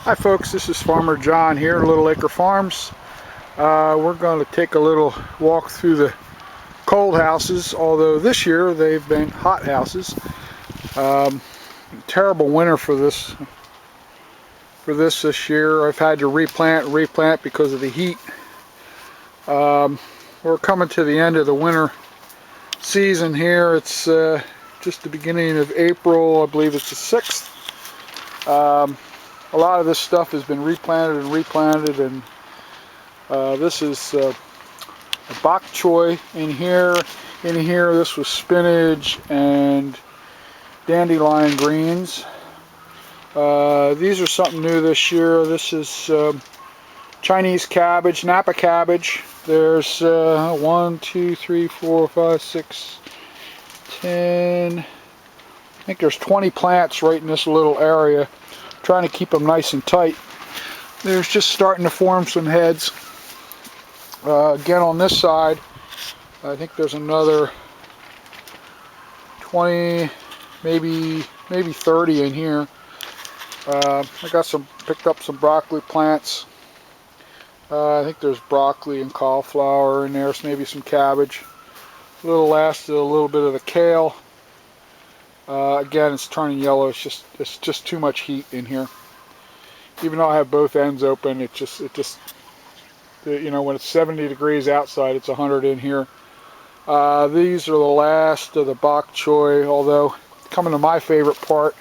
Hi folks, this is Farmer John here at Little Acre Farms. We're going to take a little walk through the cold houses, although this year they've been hot houses. Terrible winter for this year. I've had to replant because of the heat. We're coming to the end of the winter season here. It's just the beginning of April. I believe it's the 6th. A lot of this stuff has been replanted, and this is bok choy in here. This was spinach and dandelion greens. These are something new this year. This is Chinese cabbage, Napa cabbage. There's 1, 2, 3, 4, 5, 6, 10. I think there's 20 plants right in this little area. Trying to keep them nice and tight. There's just starting to form some heads. Again, on this side, I think there's another 20, maybe 30 in here. I picked up some broccoli plants. I think there's broccoli and cauliflower in there, so maybe some cabbage. A little bit of the kale. Again, it's turning yellow. It's just too much heat in here. Even though I have both ends open, it just you know, when it's 70 degrees outside, it's 100 in here. These are the last of the bok choy. Although, coming to my favorite part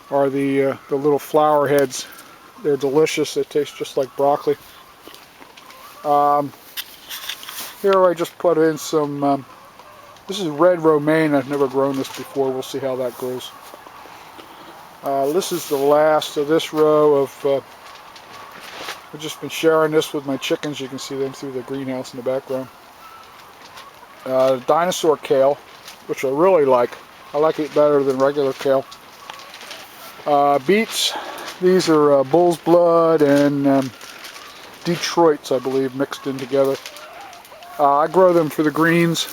are the little flower heads. They're delicious. They taste just like broccoli. Here I just put in some. This is red romaine. I've never grown this before. We'll see how that grows. This is the last of this row of. I've just been sharing this with my chickens. You can see them through the greenhouse in the background. Dinosaur kale, which I really like. I like it better than regular kale. Beets. These are bull's blood and Detroit's, I believe, mixed in together. I grow them for the greens,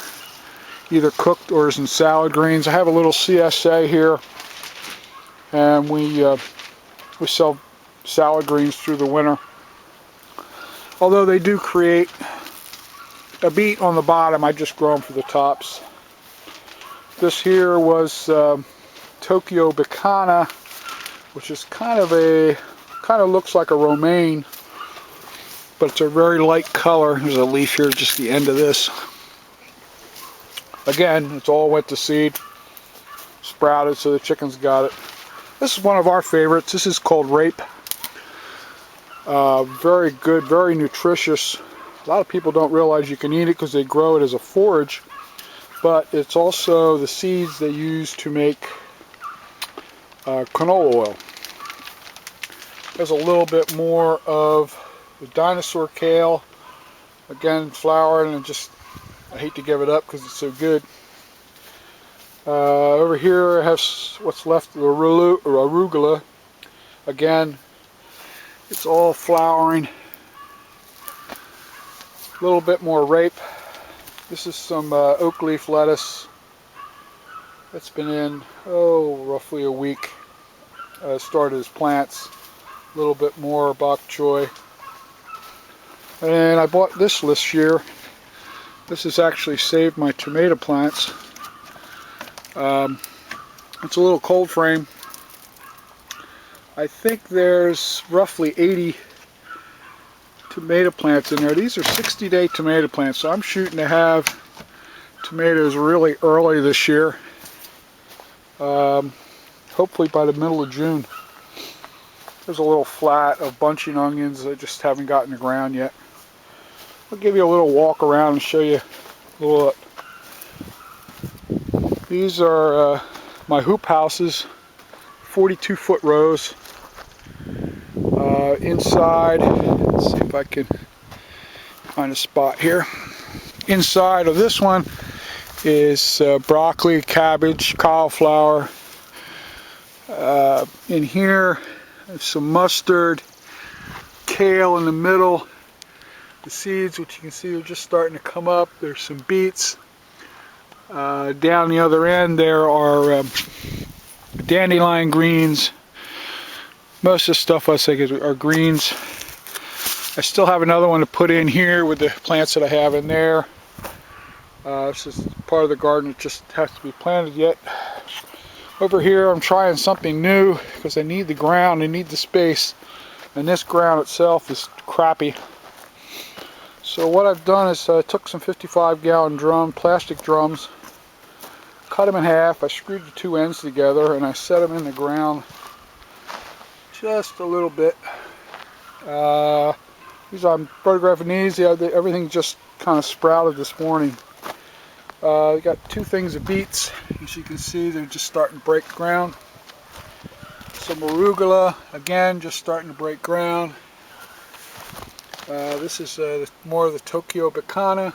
either cooked or as in salad greens. I have a little CSA here, and we sell salad greens through the winter. Although they do create a beet on the bottom, I just grow them for the tops. This here was Tokyo Bacana, which is kind of looks like a romaine, but it's a very light color. There's a leaf here, just the end of this. Again, it's all went to seed, sprouted, so the chickens got it. This is one of our favorites. This is called rape. Very good, very nutritious. A lot of people don't realize you can eat it because they grow it as a forage, but it's also the seeds they use to make canola oil. There's a little bit more of the dinosaur kale. Again, flowering, and I hate to give it up because it's so good. Over here I have what's left of the arugula. Again, it's all flowering. A little bit more rape. This is some oak leaf lettuce. It's been in, roughly a week. Started as plants. A little bit more bok choy. And I bought this year. This has actually saved my tomato plants. It's a little cold frame. I think there's roughly 80 tomato plants in there. These are 60-day tomato plants, so I'm shooting to have tomatoes really early this year. Hopefully by the middle of June. There's a little flat of bunching onions that just haven't gotten the ground yet. I'll give you a little walk around and show you a little. These are my hoop houses, 42-foot rows. Inside, let's see if I can find a spot here. Inside of this one is broccoli, cabbage, cauliflower. In here, there's some mustard, kale in the middle. The seeds, which you can see, are just starting to come up. There's some beets. Down the other end there are dandelion greens, Most of the stuff I think are greens. I still have another one to put in here with the plants that I have in there. This is part of the garden that just has to be planted yet. Over here I'm trying something new because I need the ground, I need the space, and this ground itself is crappy. So what I've done is I took some 55-gallon plastic drums, cut them in half, I screwed the two ends together, and I set them in the ground just a little bit. I'm photographing these. Everything just kind of sprouted this morning. We got two things of beets. As you can see, they're just starting to break ground. Some arugula, again, just starting to break ground. This is more of the Tokyo Bacana.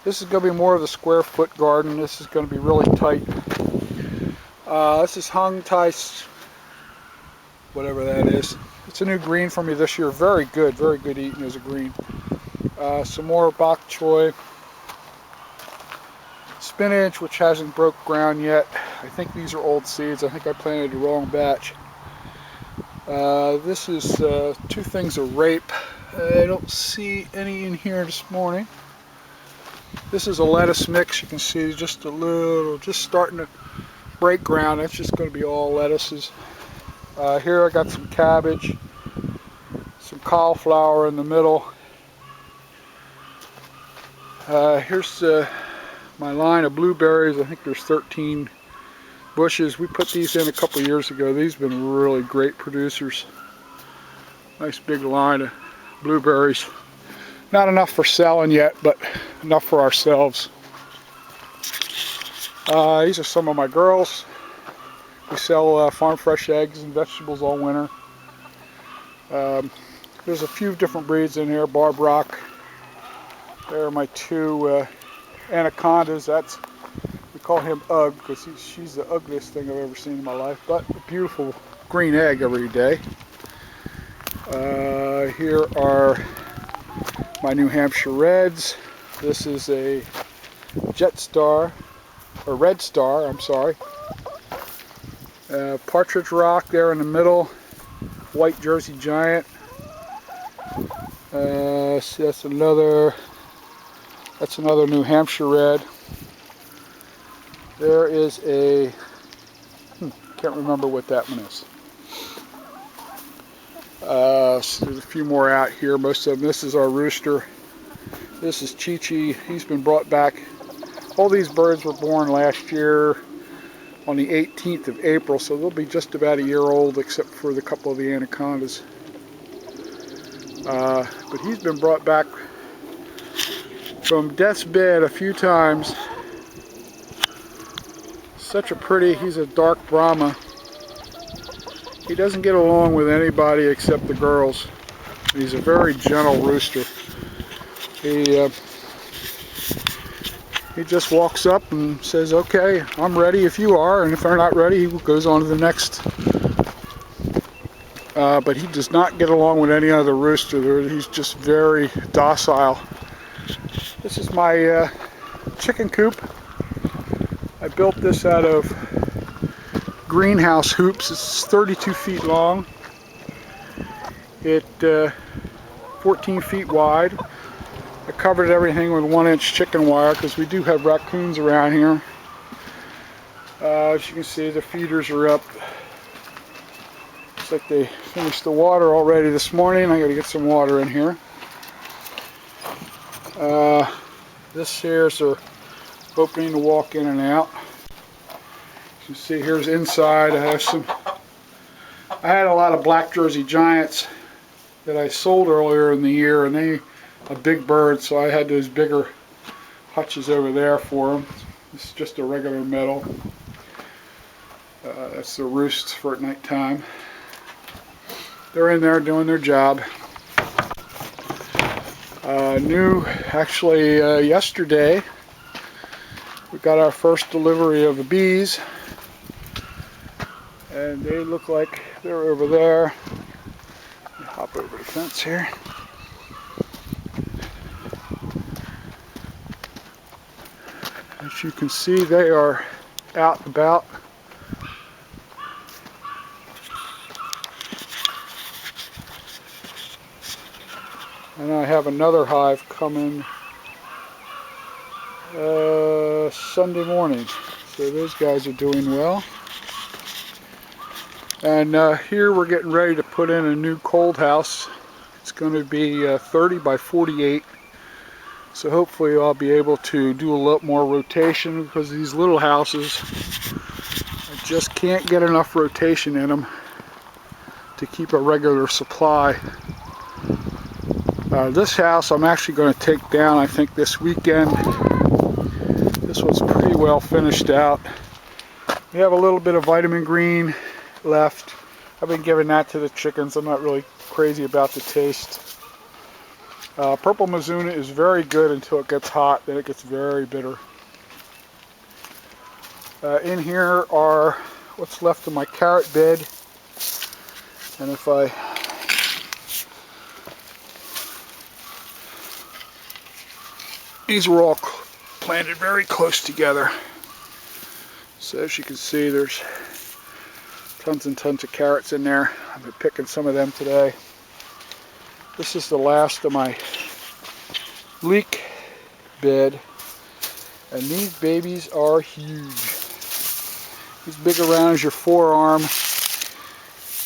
This is going to be more of the square foot garden. This is going to be really tight. This is Hung Tai, whatever that is. It's a new green for me this year. Very good eating as a green. Some more bok choy. Spinach, which hasn't broke ground yet. I think these are old seeds. I think I planted the wrong batch. This is two things of rape. I don't see any in here this morning. This is a lettuce mix. You can see just a little, just starting to break ground. That's just going to be all lettuces. Here I got some cabbage, some cauliflower in the middle. Here's my line of blueberries. I think there's 13 bushes. We put these in a couple years ago. These have been really great producers. Nice big line of blueberries. Not enough for selling yet, but enough for ourselves. These are some of my girls. We sell farm fresh eggs and vegetables all winter. There's a few different breeds in here. Barb Rock. There are my two anacondas. We call him Ugg because she's the ugliest thing I've ever seen in my life, but a beautiful green egg every day. Here are my New Hampshire Reds. This is a Jet Star, or Red Star, I'm sorry. Partridge Rock there in the middle. White Jersey Giant. So that's another New Hampshire Red. There is a, can't remember what that one is. So there's a few more out here. Most of them. This is our rooster. This is Chi-Chi. He's been brought back. All these birds were born last year on the 18th of April, so they'll be just about a year old, except for the couple of the anacondas. But he's been brought back from death's bed a few times. Such a pretty, he's a dark Brahma. He doesn't get along with anybody except the girls. He's a very gentle rooster. He just walks up and says, okay, I'm ready if you are, and if they're not ready, he goes on to the next. But he does not get along with any other rooster. He's just very docile. This is my chicken coop. I built this out of greenhouse hoops. It's 32 feet long. It 14 feet wide. I covered everything with 1-inch chicken wire because we do have raccoons around here. As you can see, the feeders are up. Looks like they finished the water already this morning. I got to get some water in here. This here's our opening to walk in and out. You can see here's inside. I had a lot of black Jersey Giants that I sold earlier in the year, and they a big bird, so I had those bigger hutches over there for them. This is just a regular metal. That's the roosts for at night time. They're in there doing their job. Yesterday we got our first delivery of the bees, and they look like they're over there. Let me hop over the fence here. As you can see, they are out and about. have another hive coming Sunday morning. So those guys are doing well. And here we're getting ready to put in a new cold house. It's going to be 30 by 48. So hopefully I'll be able to do a lot more rotation, because these little houses, I just can't get enough rotation in them to keep a regular supply. This house I'm actually going to take down, I think, this weekend. This one's pretty well finished out. We have a little bit of vitamin green left. I've been giving that to the chickens. I'm not really crazy about the taste. Purple Mizuna is very good until it gets hot, then it gets very bitter. In here are what's left of my carrot bed. And if I these were all planted very close together. So as you can see, there's tons and tons of carrots in there. I've been picking some of them today. This is the last of my leek bed, and these babies are huge. As big around as your forearm.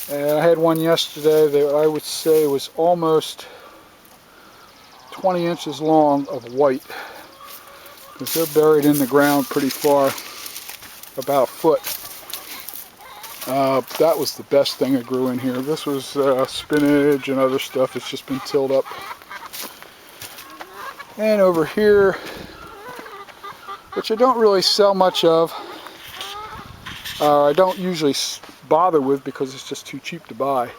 And I had one yesterday that I would say was almost 20 inches long of white, because they're buried in the ground pretty far, about a foot. That was the best thing that grew in here. This was spinach and other stuff. It's just been tilled up. And over here, which I don't really sell much of, I don't usually bother with because it's just too cheap to buy.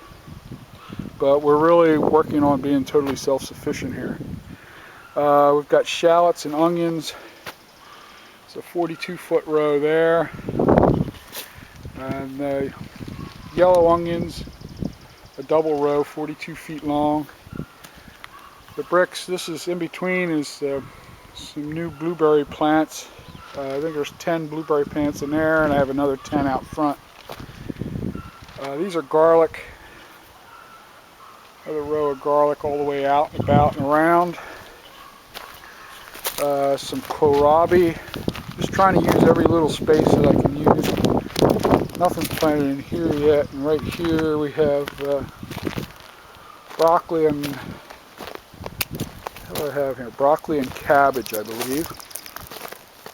But we're really working on being totally self-sufficient here. We've got shallots and onions. It's a 42-foot row there. And yellow onions, a double row, 42 feet long. The bricks, this is in between, is some new blueberry plants. I think there's 10 blueberry plants in there, and I have another 10 out front. These are garlic. Another row of garlic all the way out and about and around. Some kohlrabi. Just trying to use every little space that I can use. Nothing's planted in here yet. And right here we have broccoli and what do I have here? Broccoli and cabbage, I believe.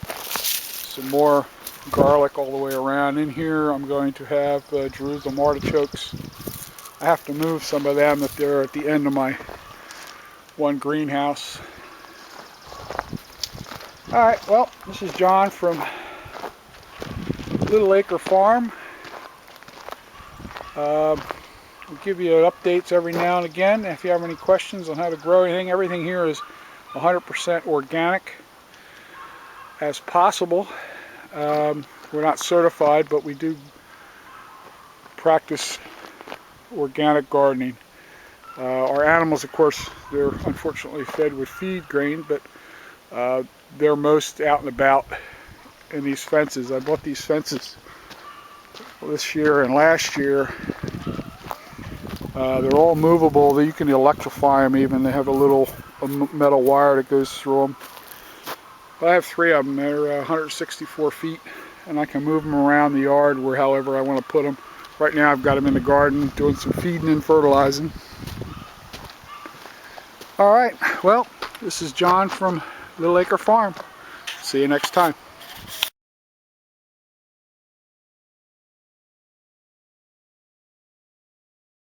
Some more garlic all the way around. In here I'm going to have Jerusalem artichokes. I have to move some of them if they're at the end of my one greenhouse. Alright, well, this is John from Little Acre Farm. We'll give you updates every now and again. If you have any questions on how to grow anything, everything here is 100% organic as possible. We're not certified, but we do practice organic gardening. Our animals, of course, they're unfortunately fed with feed grain, but they're most out and about in these fences. I bought these fences this year and last year. They're all movable. You can electrify them even. They have a little metal wire that goes through them. I have 3 of them. They're 164 feet, and I can move them around the yard where however I want to put them. Right now I've got them in the garden doing some feeding and fertilizing. Alright, well, this is John from Little Acre Farm. See you next time.